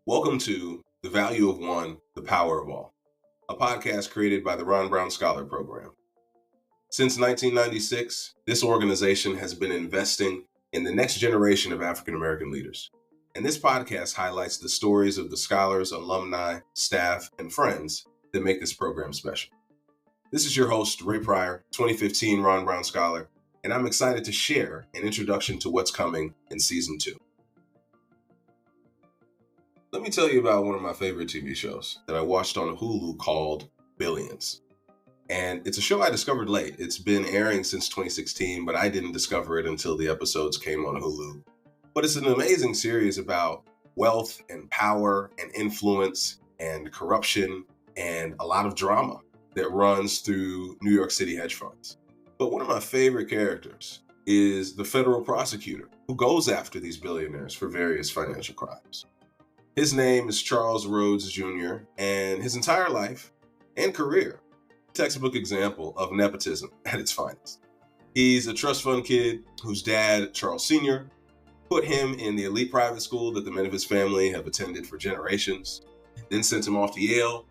Welcome to The Value of One, The Power of All, a podcast created by the Ron Brown Scholar Program. Since 1996, this organization has been investing in the next generation of African American leaders. And this podcast highlights the stories of the scholars, alumni, staff, and friends that make this program special. This is your host, Ray Pryor, 2015 Ron Brown Scholar, and I'm excited to share an introduction to what's coming in Season 2. Let me tell you about one of my favorite TV shows that I watched on Hulu called Billions. And it's a show I discovered late. It's been airing since 2016, but I didn't discover it until the episodes came on Hulu. But it's an amazing series about wealth and power and influence and corruption and a lot of drama that runs through New York City hedge funds. But one of my favorite characters is the federal prosecutor who goes after these billionaires for various financial crimes. His name is Charles Rhodes Jr., and his entire life and career, textbook example of nepotism at its finest. He's a trust fund kid whose dad, Charles Sr., put him in the elite private school that the men of his family have attended for generations, then sent him off to Yale,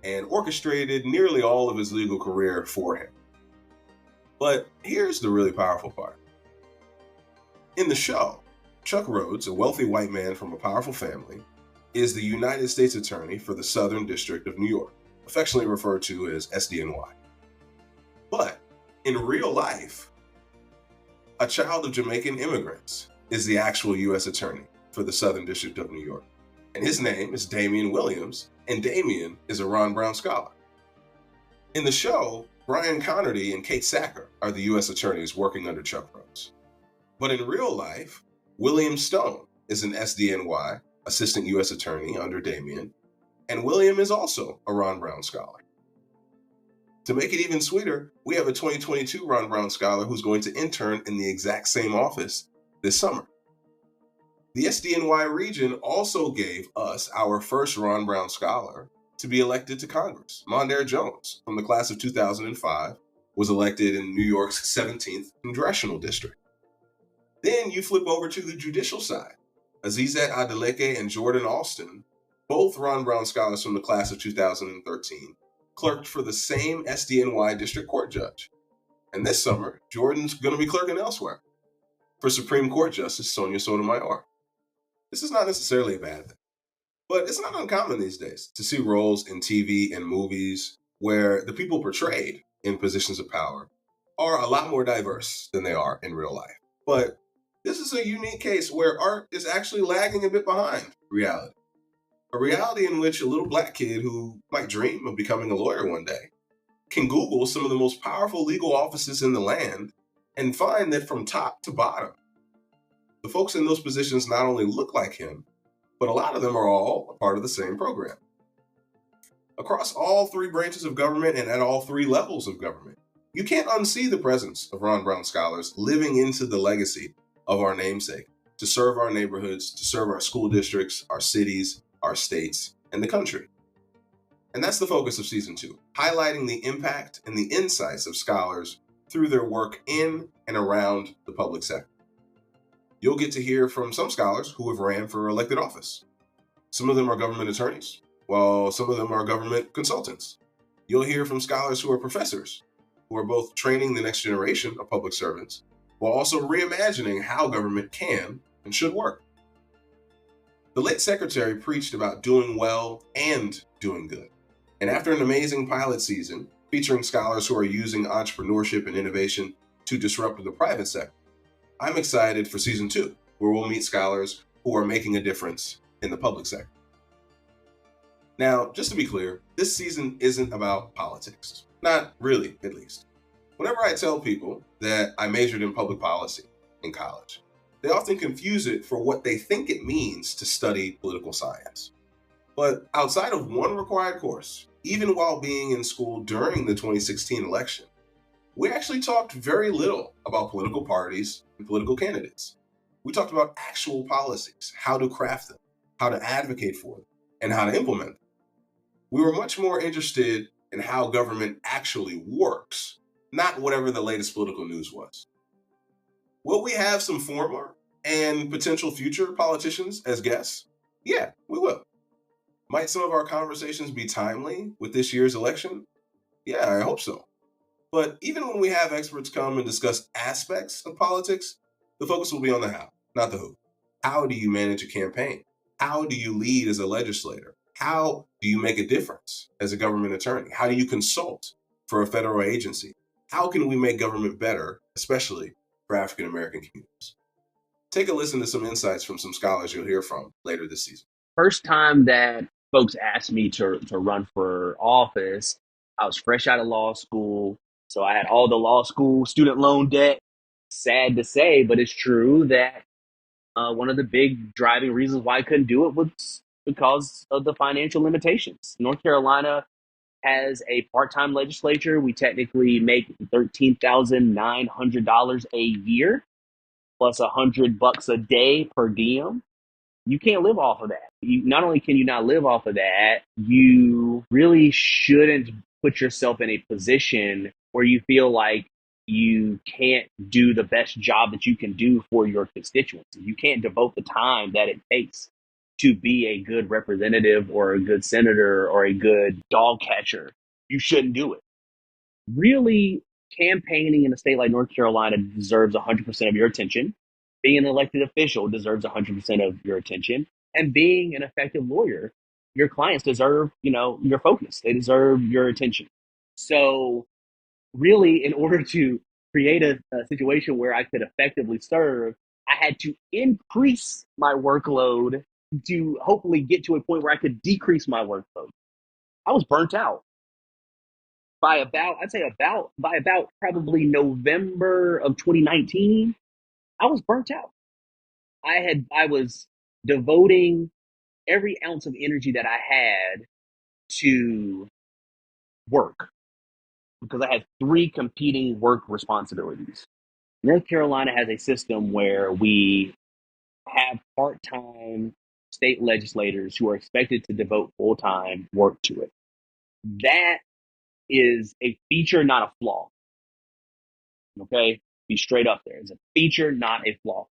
and orchestrated nearly all of his legal career for him. But here's the really powerful part. In the show, Chuck Rhodes, a wealthy white man from a powerful family, is the United States Attorney for the Southern District of New York, affectionately referred to as SDNY. But in real life, a child of Jamaican immigrants is the actual U.S. Attorney for the Southern District of New York. And his name is Damian Williams, and Damian is a Ron Brown Scholar. In the show, Brian Connerty and Kate Sacker are the U.S. attorneys working under Chuck Rhodes. But in real life, William Stone is an SDNY, Assistant U.S. Attorney under Damian, and William is also a Ron Brown Scholar. To make it even sweeter, we have a 2022 Ron Brown Scholar who's going to intern in the exact same office this summer. The SDNY region also gave us our first Ron Brown Scholar to be elected to Congress. Mondaire Jones, from the class of 2005, was elected in New York's 17th Congressional District. Then you flip over to the judicial side. Azizat Adeleke and Jordan Alston, both Ron Brown Scholars from the class of 2013, clerked for the same SDNY District Court judge. And this summer, Jordan's going to be clerking elsewhere for Supreme Court Justice Sonia Sotomayor. This is not necessarily a bad thing, but it's not uncommon these days to see roles in TV and movies where the people portrayed in positions of power are a lot more diverse than they are in real life. But this is a unique case where art is actually lagging a bit behind reality. A reality in which a little black kid who might dream of becoming a lawyer one day can Google some of the most powerful legal offices in the land and find that from top to bottom, the folks in those positions not only look like him, but a lot of them are all a part of the same program. Across all three branches of government and at all three levels of government, you can't unsee the presence of Ron Brown Scholars living into the legacy of our namesake, to serve our neighborhoods, to serve our school districts, our cities, our states, and the country. And that's the focus of Season 2, highlighting the impact and the insights of scholars through their work in and around the public sector. You'll get to hear from some scholars who have ran for elected office. Some of them are government attorneys, while some of them are government consultants. You'll hear from scholars who are professors, who are both training the next generation of public servants, while also reimagining how government can and should work. The late secretary preached about doing well and doing good. And after an amazing pilot season featuring scholars who are using entrepreneurship and innovation to disrupt the private sector, I'm excited for Season 2, where we'll meet scholars who are making a difference in the public sector. Now, just to be clear, this season isn't about politics. Not really, at least. Whenever I tell people that I majored in public policy in college, they often confuse it for what they think it means to study political science. But outside of one required course, even while being in school during the 2016 election, we actually talked very little about political parties and political candidates. We talked about actual policies, how to craft them, how to advocate for them, and how to implement them. We were much more interested in how government actually works, not whatever the latest political news was. Will we have some former and potential future politicians as guests? Yeah, we will. Might some of our conversations be timely with this year's election? Yeah, I hope so. But even when we have experts come and discuss aspects of politics, the focus will be on the how, not the who. How do you manage a campaign? How do you lead as a legislator? How do you make a difference as a government attorney? How do you consult for a federal agency? How can we make government better, especially for African American communities? Take a listen to some insights from some scholars you'll hear from later this season. First time that folks asked me to run for office, I was fresh out of law school. So I had all the law school student loan debt. Sad to say, but it's true that one of the big driving reasons why I couldn't do it was because of the financial limitations. North Carolina has a part-time legislature. We technically make $13,900 a year plus $100 a day per diem. You can't live off of that. Not only can you not live off of that, you really shouldn't put yourself in a position where you feel like you can't do the best job that you can do for your constituents. You can't devote the time that it takes to be a good representative or a good senator or a good dog catcher. You shouldn't do it. Really, campaigning in a state like North Carolina deserves 100% of your attention. Being an elected official deserves 100% of your attention. And being an effective lawyer, your clients deserve, your focus. They deserve your attention. So really, in order to create a situation where I could effectively serve, I had to increase my workload to hopefully get to a point where I could decrease my workload. I was burnt out by about probably November of 2019. I was burnt out. I was devoting every ounce of energy that I had to work because I had three competing work responsibilities. North Carolina has a system where we have part-time state legislators who are expected to devote full-time work to it. That is a feature, not a flaw. Okay? Be straight up there. It's a feature, not a flaw.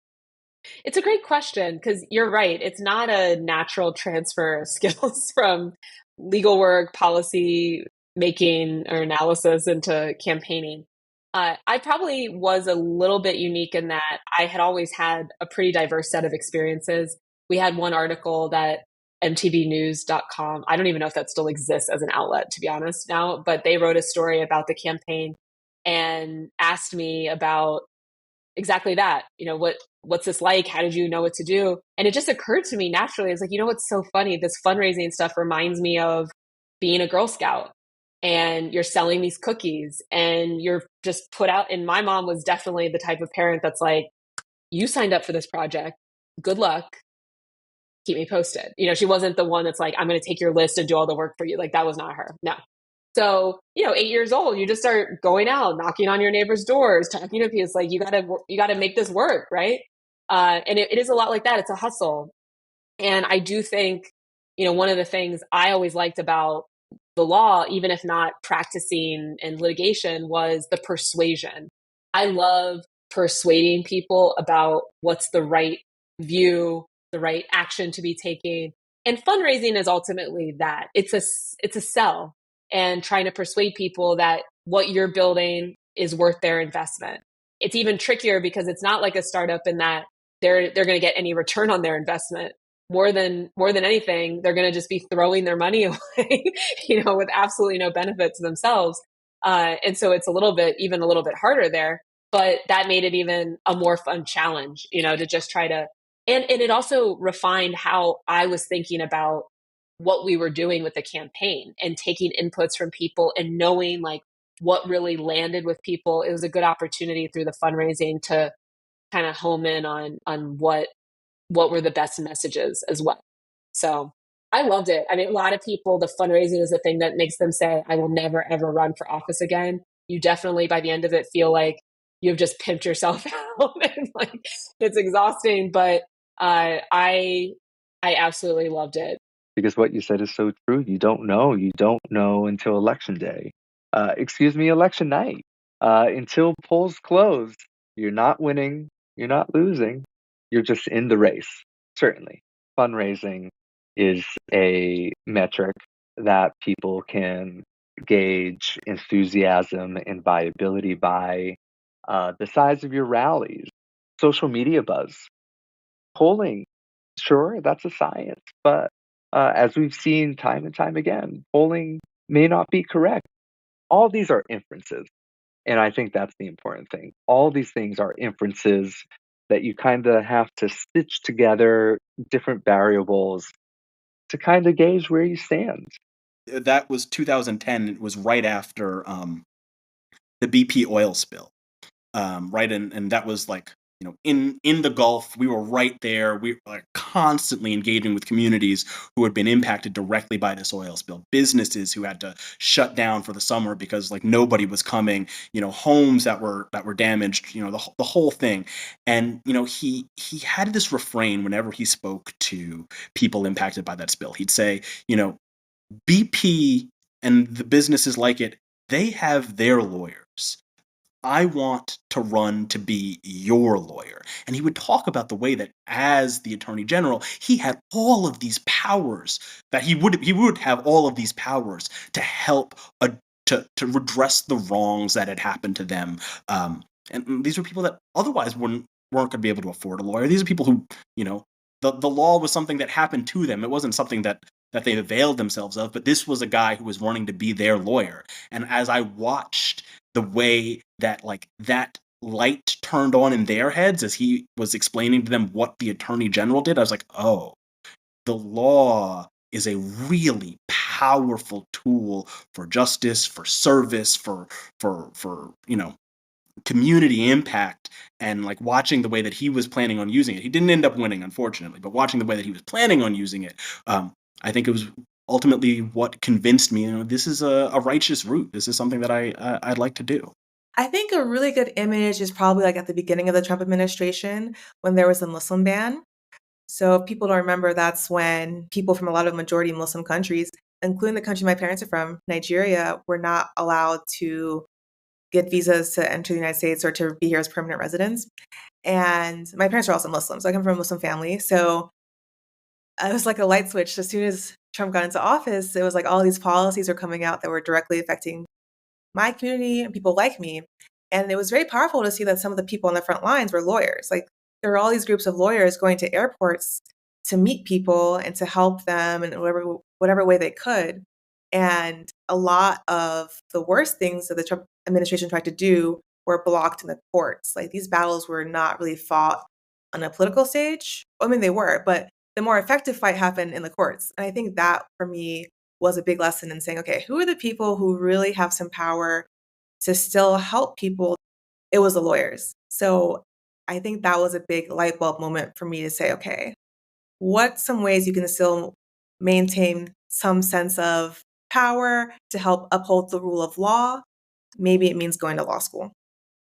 It's a great question because you're right. It's not a natural transfer of skills from legal work, policy making, or analysis into campaigning. I probably was a little bit unique in that I had always had a pretty diverse set of experiences. We had one article that mtvnews.com, I don't even know if that still exists as an outlet, to be honest now, but they wrote a story about the campaign and asked me about exactly that. What's this like? How did you know what to do? And it just occurred to me naturally. It's like, what's so funny? This fundraising stuff reminds me of being a Girl Scout, and you're selling these cookies and you're just put out. And my mom was definitely the type of parent that's like, you signed up for this project. Good luck. Keep me posted. She wasn't the one that's like, I'm going to take your list and do all the work for you. Like, that was not her. No. So, 8 years old, you just start going out, knocking on your neighbors' doors, talking to people. It's like, you gotta make this work, right? And it is a lot like that. It's a hustle. And I do think, one of the things I always liked about the law, even if not practicing in litigation, was the persuasion. I love persuading people about what's the right view, the right action to be taking. And fundraising is ultimately that. It's a sell, and trying to persuade people that what you're building is worth their investment. It's even trickier because it's not like a startup in that they're going to get any return on their investment. More than anything, they're going to just be throwing their money away, with absolutely no benefit to themselves. And so it's a little bit harder there, but that made it even a more fun challenge, to just try to, and it also refined how I was thinking about what we were doing with the campaign and taking inputs from people and knowing like what really landed with people. It was a good opportunity through the fundraising to kind of home in on what were the best messages as well. So I loved it. I mean, a lot of people, the fundraising is the thing that makes them say, I will never, ever run for office again. You definitely, by the end of it, feel like you've just pimped yourself out and like it's exhausting. But I absolutely loved it. Because what you said is so true. You don't know. You don't know until election day. Election night. Until polls close, you're not winning. You're not losing. You're just in the race. Certainly. Fundraising is a metric that people can gauge enthusiasm and viability by. The size of your rallies, social media buzz, polling. Sure, that's a science, but as we've seen time and time again, polling may not be correct. All these are inferences. And I think that's the important thing. All these things are inferences that you kind of have to stitch together different variables to kind of gauge where you stand. That was 2010. It was right after the BP oil spill, right? And that was like, in the Gulf. We were right there. We were like constantly engaging with communities who had been impacted directly by this oil spill. Businesses who had to shut down for the summer because like nobody was coming. Homes that were damaged. The whole thing. And he had this refrain whenever he spoke to people impacted by that spill. He'd say, BP and the businesses like it, they have their lawyers. I want to run to be your lawyer. And he would talk about the way that as the attorney general, he had all of these powers, that he would have all of these powers to help to redress the wrongs that had happened to them. And these were people that otherwise weren't going to be able to afford a lawyer. These are people who, the law was something that happened to them. It wasn't something that they availed themselves of, but this was a guy who was running to be their lawyer. And as I watched the way that like that light turned on in their heads as he was explaining to them what the attorney general did, I was like, oh, the law is a really powerful tool for justice, for service, for community impact. And like watching the way that he was planning on using it, he didn't end up winning, unfortunately, but watching the way that he was planning on using it, I think it was ultimately what convinced me, this is a righteous route. This is something that I'd like to do. I think a really good image is probably like at the beginning of the Trump administration when there was a Muslim ban. So if people don't remember, that's when people from a lot of majority Muslim countries, including the country my parents are from, Nigeria, were not allowed to get visas to enter the United States or to be here as permanent residents. And my parents are also Muslim, so I come from a Muslim family. So it was like a light switch. As soon as Trump got into office, it was like all these policies were coming out that were directly affecting my community and people like me. And it was very powerful to see that some of the people on the front lines were lawyers. Like there were all these groups of lawyers going to airports to meet people and to help them in whatever way they could. And a lot of the worst things that the Trump administration tried to do were blocked in the courts. Like these battles were not really fought on a political stage. I mean, they were, but the more effective fight happened in the courts. And I think that for me was a big lesson in saying, okay, who are the people who really have some power to still help people? It was the lawyers. So I think that was a big light bulb moment for me to say, okay, what some ways you can still maintain some sense of power to help uphold the rule of law? Maybe it means going to law school.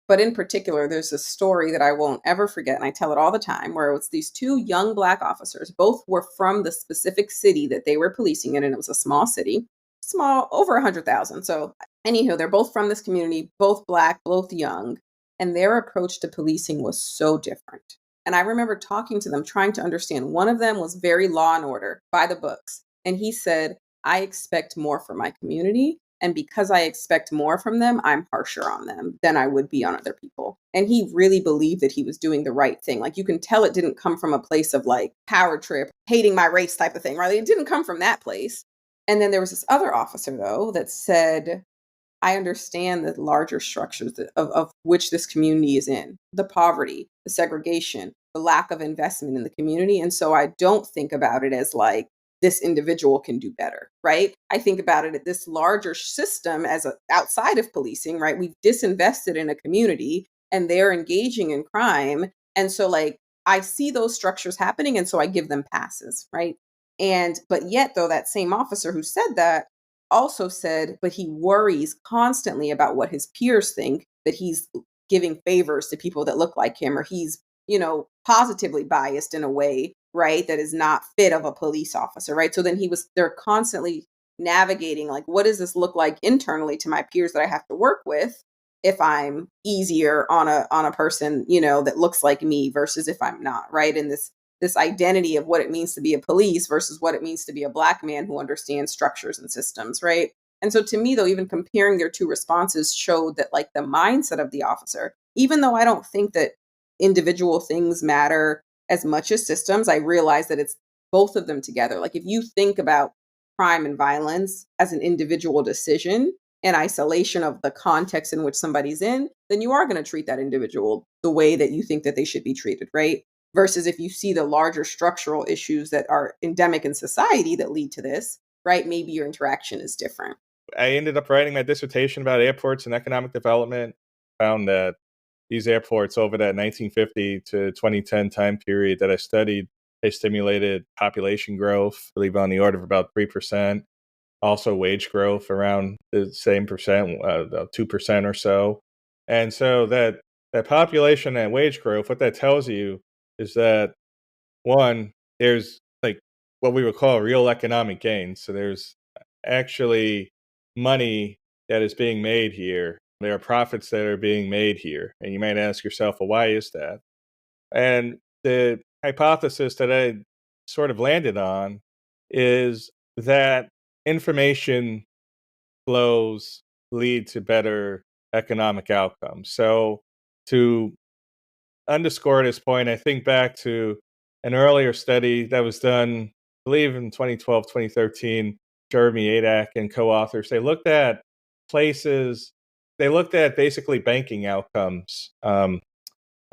But in particular, there's a story that I won't ever forget, and I tell it all the time, where it was these two young Black officers. Both were from the specific city that they were policing in, and it was a small city, small, over 100,000. So anywho, they're both from this community, both Black, both young, and their approach to policing was so different. And I remember talking to them, trying to understand. One of them was very law and order, by the books. And he said, I expect more from my community. And because I expect more from them, I'm harsher on them than I would be on other people. And he really believed that he was doing the right thing. Like you can tell it didn't come from a place of like power trip, hating my race type of thing, right? It didn't come from that place. And then there was this other officer, though, that said, I understand the larger structures of which this community is in, the poverty, the segregation, the lack of investment in the community. And so I don't think about it as like, this individual can do better, right? I think about it at this larger system as outside of policing, right? We've disinvested in a community and they're engaging in crime. And so like, I see those structures happening. And so I give them passes, right? But yet though, that same officer who said that also said, but he worries constantly about what his peers think, that he's giving favors to people that look like him, or he's, positively biased in a way, right, that is not fit of a police officer, right? So then they're constantly navigating, like, what does this look like internally to my peers that I have to work with if I'm easier on a person, that looks like me versus if I'm not, right? And this identity of what it means to be a police versus what it means to be a Black man who understands structures and systems, right? And so to me, though, even comparing their two responses showed that like the mindset of the officer, even though I don't think that individual things matter as much as systems, I realize that it's both of them together. Like if you think about crime and violence as an individual decision in isolation of the context in which somebody's in, then you are going to treat that individual the way that you think that they should be treated, right? Versus if you see the larger structural issues that are endemic in society that lead to this, right? Maybe your interaction is different. I ended up writing my dissertation about airports and economic development. Found that these airports over that 1950 to 2010 time period that I studied, they stimulated population growth, I believe on the order of about 3%. Also wage growth around the same percent, about 2% or so. And so that population and wage growth, what that tells you is that, one, there's like what we would call real economic gain. So there's actually money that is being made here. There are profits that are being made here. And you might ask yourself, well, why is that? And the hypothesis that I sort of landed on is that information flows lead to better economic outcomes. So to underscore this point, I think back to an earlier study that was done, I believe in 2012, 2013, Jeremy Adak and co-authors. They looked at basically banking outcomes. I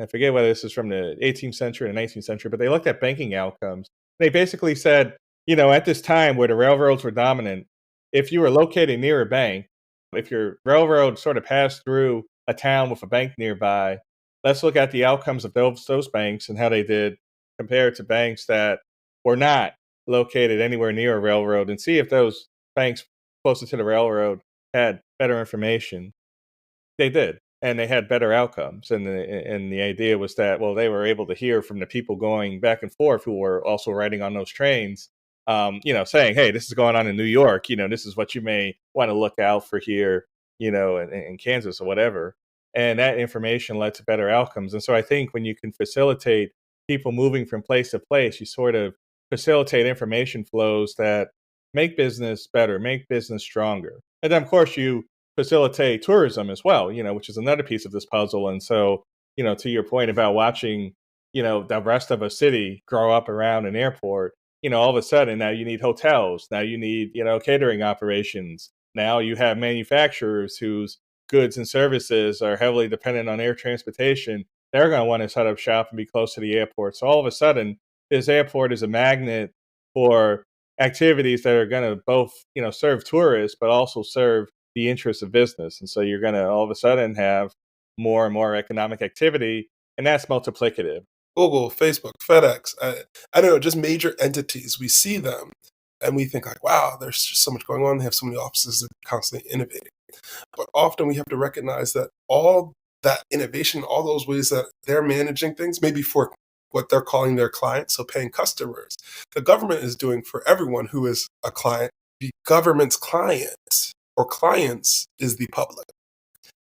forget whether this is from the 18th century or 19th century, but they looked at banking outcomes. They basically said, at this time where the railroads were dominant, if you were located near a bank, if your railroad sort of passed through a town with a bank nearby, let's look at the outcomes of those banks and how they did compared to banks that were not located anywhere near a railroad, and see if those banks closer to the railroad had better information. They did, and they had better outcomes. And the idea was that, well, they were able to hear from the people going back and forth who were also riding on those trains, saying, hey, this is going on in New York. This is what you may want to look out for here, in Kansas or whatever. And that information led to better outcomes. And so I think when you can facilitate people moving from place to place, you sort of facilitate information flows that make business better, make business stronger. And then, of course, you facilitate tourism as well, which is another piece of this puzzle. And so, to your point about watching, the rest of a city grow up around an airport, all of a sudden now you need hotels, now you need, catering operations. Now you have manufacturers whose goods and services are heavily dependent on air transportation. They're going to want to set up shop and be close to the airport. So all of a sudden, this airport is a magnet for activities that are going to both, serve tourists, but also serve the interests of business. And so you're going to all of a sudden have more and more economic activity, and that's multiplicative. Google, Facebook, FedEx, I don't know, just major entities. We see them and we think like, wow, there's just so much going on. They have so many offices, they're constantly innovating. But often we have to recognize that all that innovation, all those ways that they're managing things, maybe for what they're calling their clients, so paying customers, the government is doing for everyone who is a client. The government's clients or clients is the public,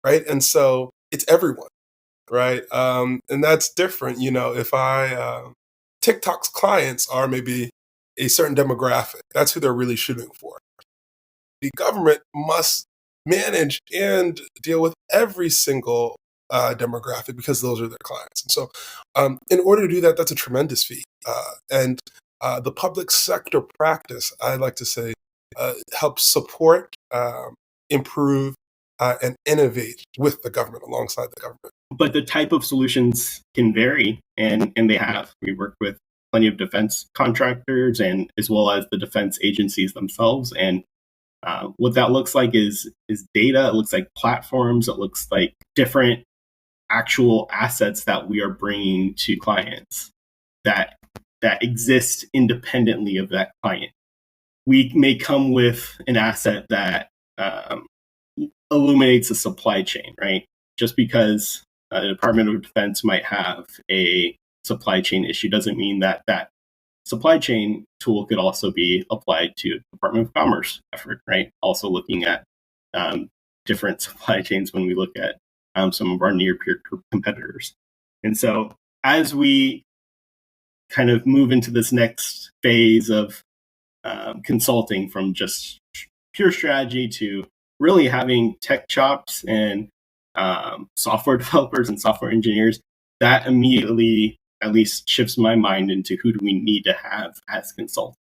right? And so it's everyone, right? And that's different. If TikTok's clients are maybe a certain demographic, that's who they're really shooting for. The government must manage and deal with every single demographic because those are their clients. And so in order to do that, that's a tremendous feat. And the public sector practice, I like to say, helps support, improve, and innovate with the government, alongside the government. But the type of solutions can vary, and they have. We work with plenty of defense contractors and as well as the defense agencies themselves. And what that looks like is data. It looks like platforms. It looks like different actual assets that we are bringing to clients that exist independently of that client. We may come with an asset that illuminates a supply chain, right? Just because the Department of Defense might have a supply chain issue doesn't mean that that supply chain tool could also be applied to Department of Commerce effort, right? Also looking at different supply chains when we look at some of our near peer competitors. And so as we kind of move into this next phase of consulting from just pure strategy to really having tech chops and software developers and software engineers, that immediately at least shifts my mind into who do we need to have as consultants.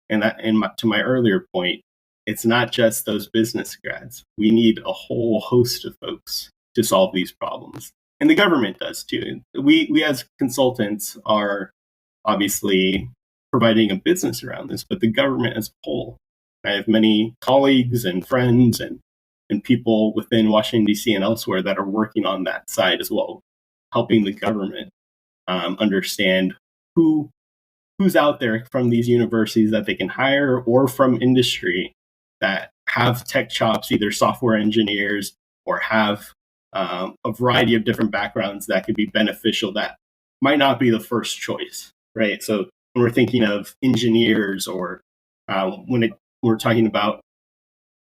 And that, to my earlier point, it's not just those business grads. We need a whole host of folks to solve these problems. And the government does too. We as consultants are obviously providing a business around this, but the government as a whole. I have many colleagues and friends and people within Washington, D.C. and elsewhere that are working on that side as well, helping the government understand who's out there from these universities that they can hire or from industry that have tech chops, either software engineers or have a variety of different backgrounds that could be beneficial that might not be the first choice, right? So when we're thinking of engineers or we're talking about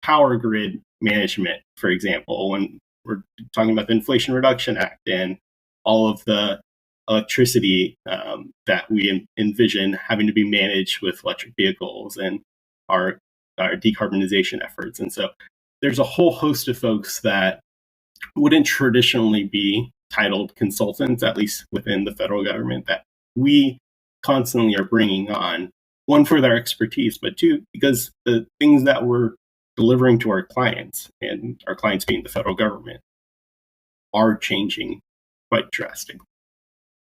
power grid management, for example, when we're talking about the Inflation Reduction Act and all of the electricity that we envision having to be managed with electric vehicles and our decarbonization efforts. And so there's a whole host of folks that wouldn't traditionally be titled consultants, at least within the federal government, that we constantly are bringing on, one, for their expertise, but two, because the things that we're delivering to our clients, and our clients being the federal government, are changing quite drastically.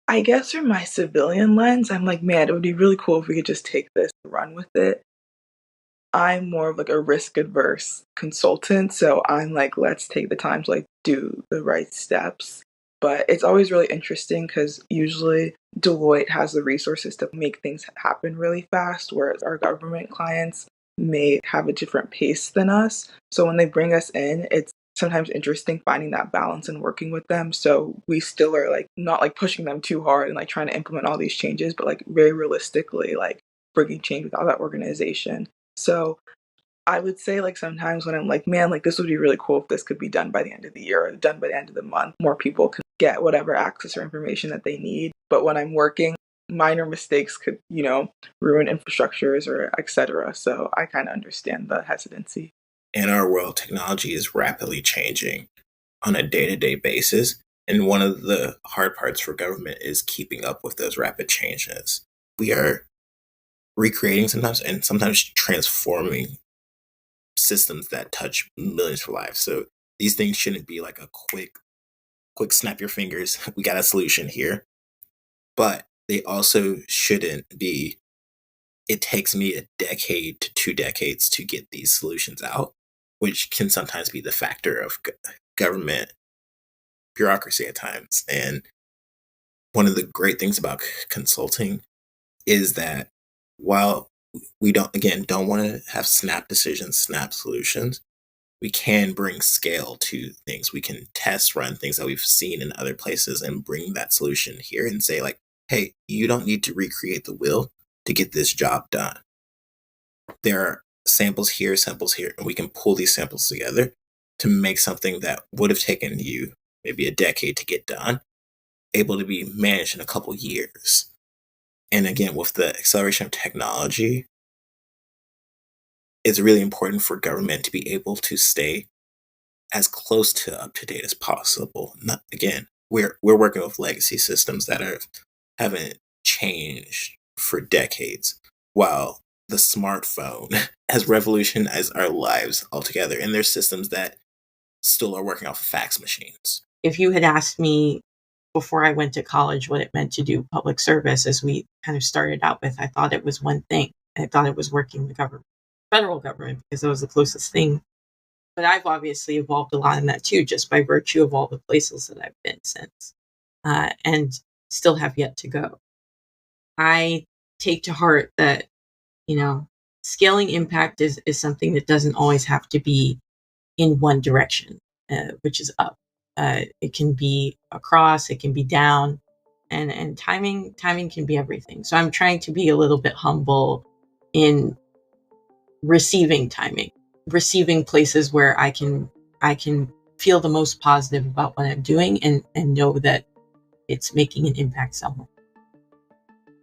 I guess from my civilian lens, I'm like, man, it would be really cool if we could just take this and run with it. I'm more of like a risk adverse consultant, so I'm like, let's take the time to like do the right steps. But it's always really interesting because usually Deloitte has the resources to make things happen really fast, whereas our government clients may have a different pace than us. So when they bring us in, it's sometimes interesting finding that balance and working with them. So we still are like not like pushing them too hard and like trying to implement all these changes, but like very realistically like bringing change without that organization. So I would say like sometimes when I'm like, man, like this would be really cool if this could be done by the end of the year or done by the end of the month. More people could get whatever access or information that they need. But when I'm working, minor mistakes could, ruin infrastructures or etc. So I kind of understand the hesitancy. In our world, technology is rapidly changing on a day-to-day basis. And one of the hard parts for government is keeping up with those rapid changes. We are recreating sometimes and sometimes transforming systems that touch millions of lives. So these things shouldn't be like a quick snap your fingers, we got a solution here. But they also shouldn't be, it takes me a decade to 2 decades to get these solutions out, which can sometimes be the factor of government bureaucracy at times. And one of the great things about consulting is that while we don't want to have snap decisions, snap solutions, we can bring scale to things. We can test run things that we've seen in other places and bring that solution here and say like, hey, you don't need to recreate the wheel to get this job done. There are samples here, and we can pull these samples together to make something that would have taken you maybe a decade to get done, able to be managed in a couple years. And again, with the acceleration of technology, it's really important for government to be able to stay as close to up to date as possible. We're working with legacy systems that haven't changed for decades, while the smartphone has revolutionized our lives altogether. And there's systems that still are working off of fax machines. If you had asked me before I went to college what it meant to do public service, as we kind of started out with, I thought it was one thing. I thought it was working the government, federal government, because it was the closest thing. But I've obviously evolved a lot in that too, just by virtue of all the places that I've been since, and still have yet to go. I take to heart that, scaling impact is something that doesn't always have to be in one direction, which is up. It can be across, it can be down, and timing can be everything. So I'm trying to be a little bit humble in receiving timing, receiving places where I can feel the most positive about what I'm doing and know that it's making an impact somewhere.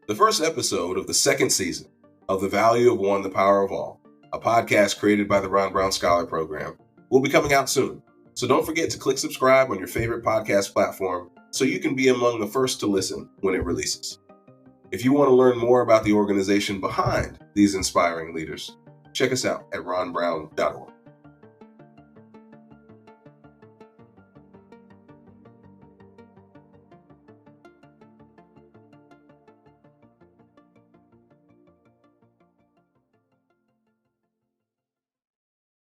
The first episode of the second season of The Value of One, the Power of All, a podcast created by the Ron Brown Scholar Program, will be coming out soon. So don't forget to click subscribe on your favorite podcast platform so you can be among the first to listen when it releases. If you want to learn more about the organization behind these inspiring leaders, check us out at ronbrown.org.